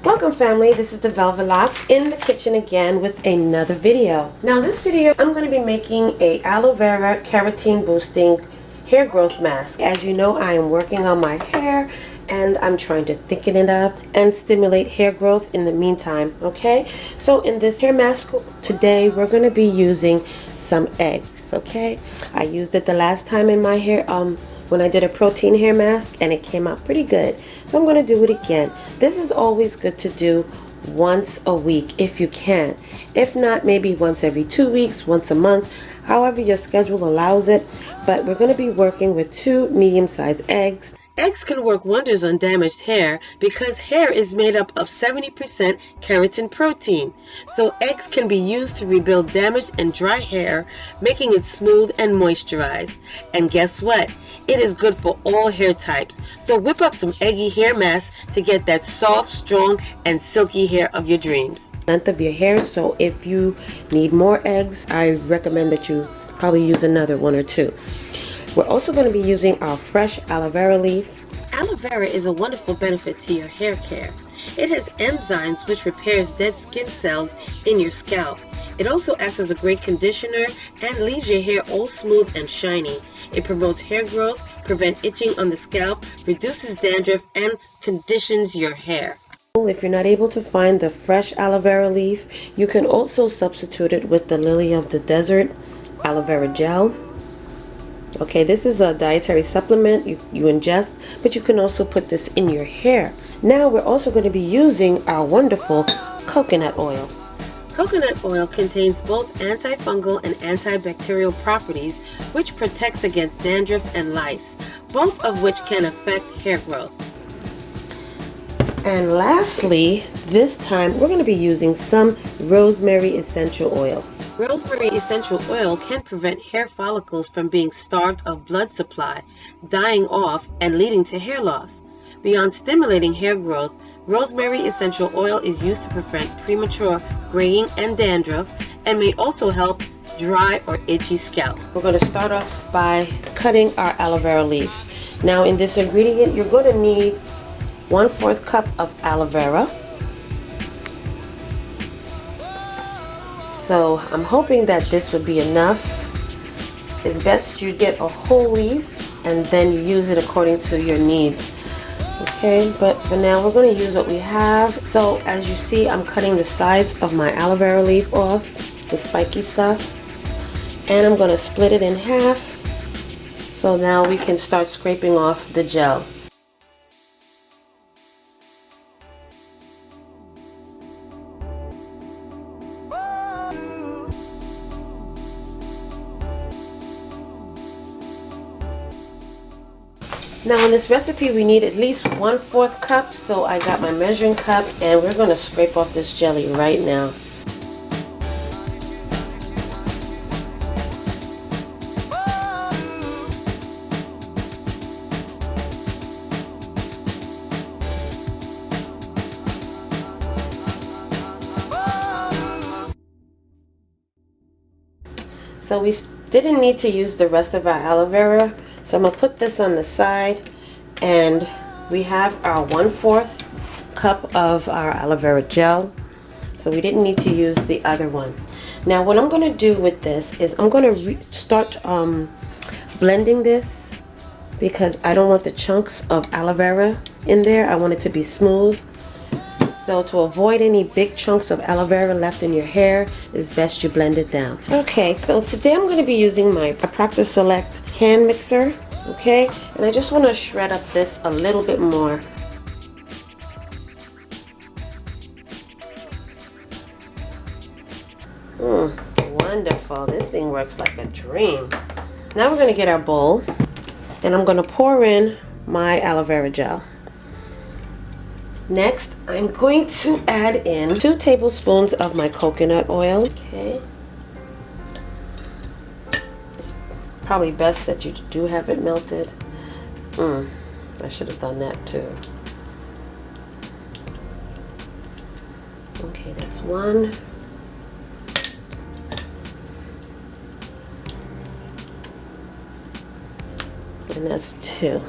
Welcome family, this is the Velvet Locks in the kitchen again with another video. Now this video I'm going to be making a aloe vera keratin boosting hair growth mask. As you know, I am working on my hair and I'm trying to thicken it up and stimulate hair growth in the meantime, okay? So in this hair mask today we're going to be using some eggs, okay? I used it the last time in my hair when I did a protein hair mask and it came out pretty good. So I'm going to do it again. This is always good to do once a week if you can. If not, maybe once every 2 weeks, once a month, however your schedule allows it. But we're going to be working with 2 medium-sized eggs. Eggs can work wonders on damaged hair because hair is made up of 70% keratin protein. So eggs can be used to rebuild damaged and dry hair, making it smooth and moisturized. And guess what? It is good for all hair types. So whip up some eggy hair masks to get that soft, strong, and silky hair of your dreams. Length of your hair, so if you need more eggs, I recommend that you probably use another 1 or 2. We're also going to be using our fresh aloe vera leaf. Aloe vera is a wonderful benefit to your hair care. It has enzymes which repairs dead skin cells in your scalp. It also acts as a great conditioner and leaves your hair all smooth and shiny. It promotes hair growth, prevents itching on the scalp, reduces dandruff, and conditions your hair. If you're not able to find the fresh aloe vera leaf, you can also substitute it with the lily of the desert aloe vera gel. Okay, this is a dietary supplement you ingest, but you can also put this in your hair. Now we're also going to be using our wonderful coconut oil. Coconut oil contains both antifungal and antibacterial properties, which protects against dandruff and lice, both of which can affect hair growth. And lastly, this time we're going to be using some rosemary essential oil. Rosemary essential oil can prevent hair follicles from being starved of blood supply, dying off, and leading to hair loss. Beyond stimulating hair growth, rosemary essential oil is used to prevent premature graying and dandruff and may also help dry or itchy scalp. We're going to start off by cutting our aloe vera leaf. Now in this ingredient you're going to need 1/4 cup of aloe vera. So I'm hoping that this would be enough. It's best you get a whole leaf and then you use it according to your needs. Okay, but for now we're going to use what we have. So as you see, I'm cutting the sides of my aloe vera leaf off, the spiky stuff, and I'm going to split it in half. So now we can start scraping off the gel. Now in this recipe we need at least 1/4 cup, so I got my measuring cup and we're going to scrape off this jelly right now. So we didn't need to use the rest of our aloe vera. So I'm going to put this on the side, and we have our 1/4 cup of our aloe vera gel. So we didn't need to use the other one. Now what I'm going to do with this is I'm going to start blending this because I don't want the chunks of aloe vera in there. I want it to be smooth. So to avoid any big chunks of aloe vera left in your hair, it's best you blend it down. Okay, so today I'm going to be using my Proctor Select hand mixer, okay, and I just want to shred up this a little bit more. Wonderful, this thing works like a dream. Now we're going to get our bowl and I'm going to pour in my aloe vera gel. Next I'm going to add in 2 tablespoons of my coconut oil. Okay, probably best that you do have it melted. I should have done that too. Okay, that's 1. And that's 2.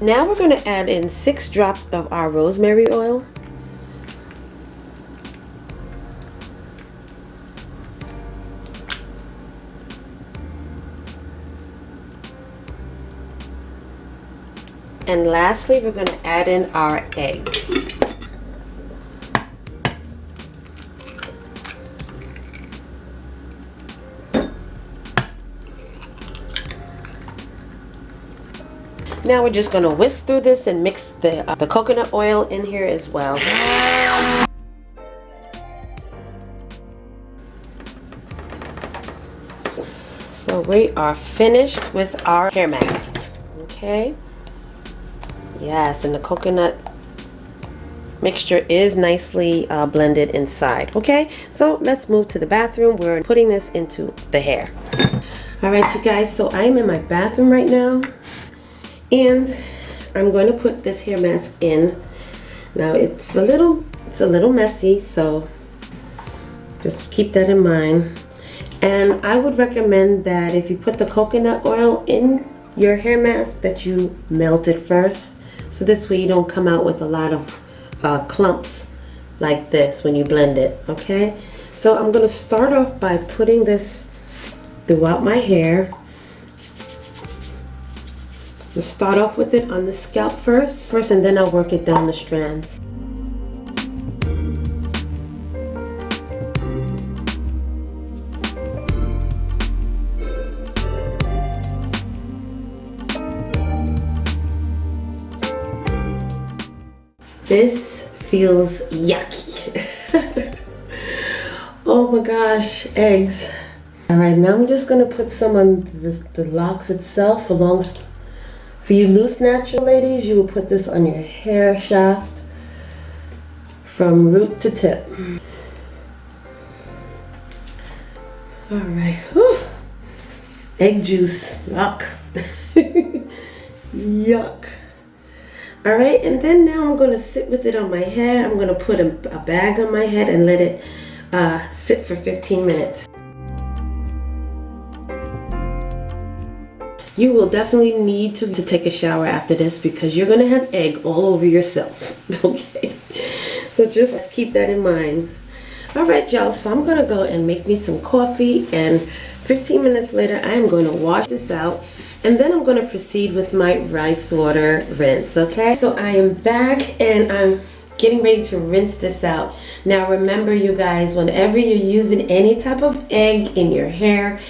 Now we're going to add in 6 drops of our rosemary oil. And lastly, we're going to add in our eggs. Now we're just going to whisk through this and mix the coconut oil in here as well. So we are finished with our hair mask. Okay. Yes, and the coconut mixture is nicely blended inside. Okay, so let's move to the bathroom. We're putting this into the hair. All right, you guys, so I'm in my bathroom right now, and I'm going to put this hair mask in. Now it's a little messy, so just keep that in mind. And I would recommend that if you put the coconut oil in your hair mask, that you melt it first. So this way you don't come out with a lot of clumps like this when you blend it, okay? So I'm gonna start off by putting this throughout my hair. I'll start off with it on the scalp first, and then I'll work it down the strands. This feels yucky. Oh my gosh, eggs. Alright, now I'm just going to put some on the locks itself. For you loose natural ladies, you will put this on your hair shaft from root to tip. Alright, egg juice, yuck. Yuck. Alright, and then now I'm going to sit with it on my head. I'm going to put a bag on my head and let it sit for 15 minutes. You will definitely need to take a shower after this because you're going to have egg all over yourself. Okay, so just keep that in mind. Alright, y'all, so I'm going to go and make me some coffee, and 15 minutes later I am going to wash this out. And then I'm going to proceed with my rice water rinse, okay? So I am back and I'm getting ready to rinse this out. Now remember, you guys, whenever you're using any type of egg in your hair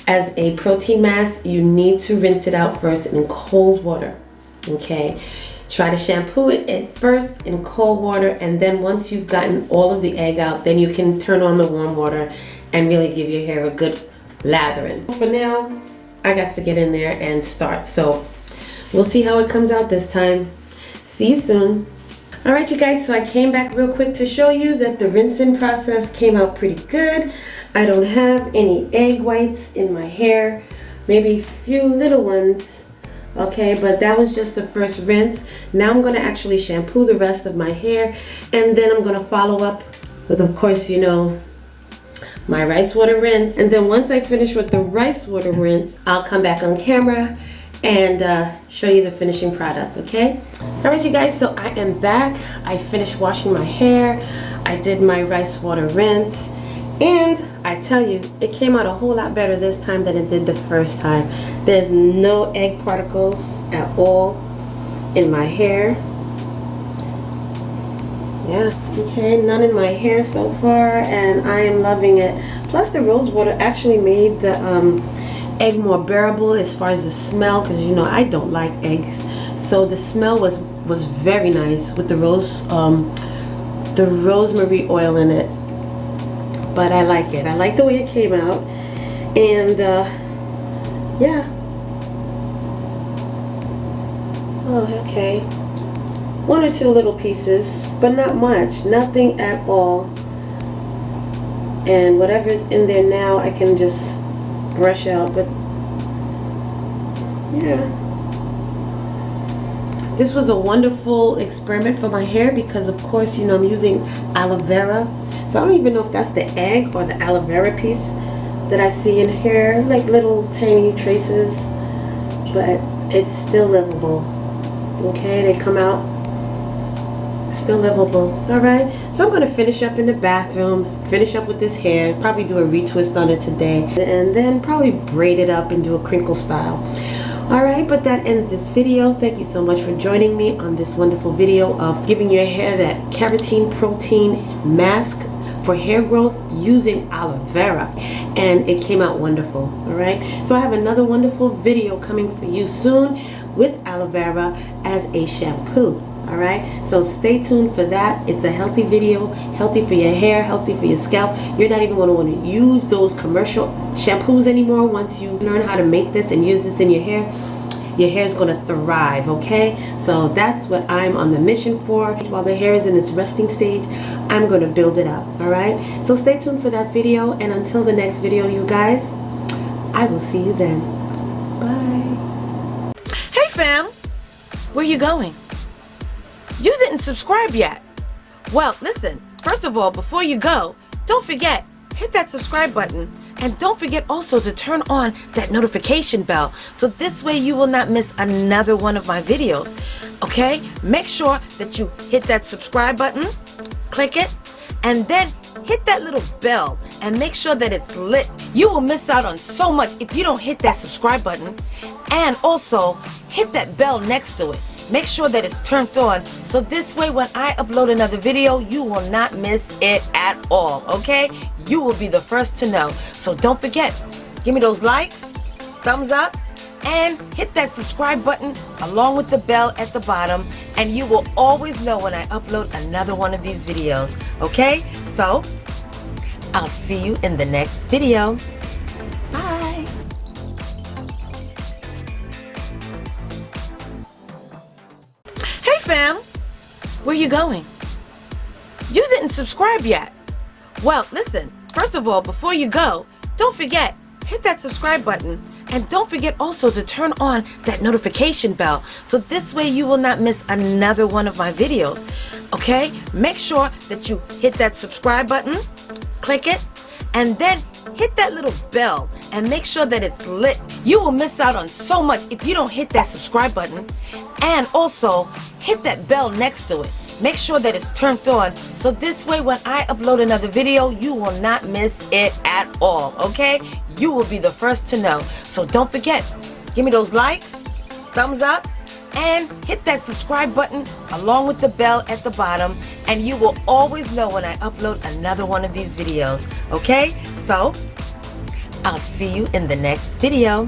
as a protein mask, you need to rinse it out first in cold water, okay? Try to shampoo it at first in cold water, and then once you've gotten all of the egg out, then you can turn on the warm water and really give your hair a good lathering. For now, I got to get in there and start. So we'll see how it comes out this time. See you soon. Alright, you guys, so I came back real quick to show you that the rinsing process came out pretty good. I don't have any egg whites in my hair, maybe a few little ones, okay, but that was just the first rinse. Now I'm going to actually shampoo the rest of my hair, and then I'm going to follow up with, of course, you know, my rice water rinse. And then once I finish with the rice water rinse, I'll come back on camera and show you the finishing product, okay? Alright, you guys, so I am back. I finished washing my hair. I did my rice water rinse, and I tell you, it came out a whole lot better this time than it did the first time. There's no egg particles at all in my hair. Yeah, okay, none in my hair so far, and I am loving it. Plus the rose water actually made the egg more bearable as far as the smell, because you know I don't like eggs, so the smell was very nice with the rosemary oil in it. But I like it. I like the way it came out, and yeah. Oh, okay. 1 or 2 little pieces, but not much, nothing at all. And whatever's in there now, I can just brush out, but yeah. This was a wonderful experiment for my hair because, of course, you know, I'm using aloe vera. So I don't even know if that's the egg or the aloe vera piece that I see in here, like little tiny traces, but it's still livable. Okay, they come out still livable. Alright, so I'm going to finish up in the bathroom, finish up with this hair, probably do a retwist on it today, and then probably braid it up and do a crinkle style. Alright, but that ends this video. Thank you so much for joining me on this wonderful video of giving your hair that keratin protein mask for hair growth using aloe vera, and it came out wonderful. Alright, so I have another wonderful video coming for you soon with aloe vera as a shampoo. Alright, so stay tuned for that. It's a healthy video, healthy for your hair, healthy for your scalp. You're not even going to want to use those commercial shampoos anymore once you learn how to make this and use this in your hair. Your hair is going to thrive, okay? So that's what I'm on the mission for. While the hair is in its resting stage, I'm going to build it up, alright? So stay tuned for that video, and until the next video, you guys, I will see you then. Bye. Hey fam, where you going? You didn't subscribe yet. Well, listen, first of all, before you go, don't forget, hit that subscribe button. And don't forget also to turn on that notification bell, so this way you will not miss another one of my videos. Okay? Make sure that you hit that subscribe button, click it, and then hit that little bell and make sure that it's lit. You will miss out on so much if you don't hit that subscribe button. And also hit that bell next to it. Make sure that it's turned on, so this way when I upload another video, you will not miss it at all, okay? You will be the first to know. So don't forget, give me those likes, thumbs up, and hit that subscribe button along with the bell at the bottom, and you will always know when I upload another one of these videos, okay? So, I'll see you in the next video. Bye. Fam, where you going? You didn't subscribe yet. Well, listen, first of all, before you go, don't forget, hit that subscribe button, and don't forget also to turn on that notification bell, so this way you will not miss another one of my videos. Okay? Make sure that you hit that subscribe button, click it, and then hit that little bell and make sure that it's lit. You will miss out on so much if you don't hit that subscribe button. And also hit that bell next to it. Make sure that it's turned on, so this way when I upload another video, you will not miss it at all, okay? You will be the first to know. So don't forget, give me those likes, thumbs up, and hit that subscribe button along with the bell at the bottom, and you will always know when I upload another one of these videos, okay? So, I'll see you in the next video.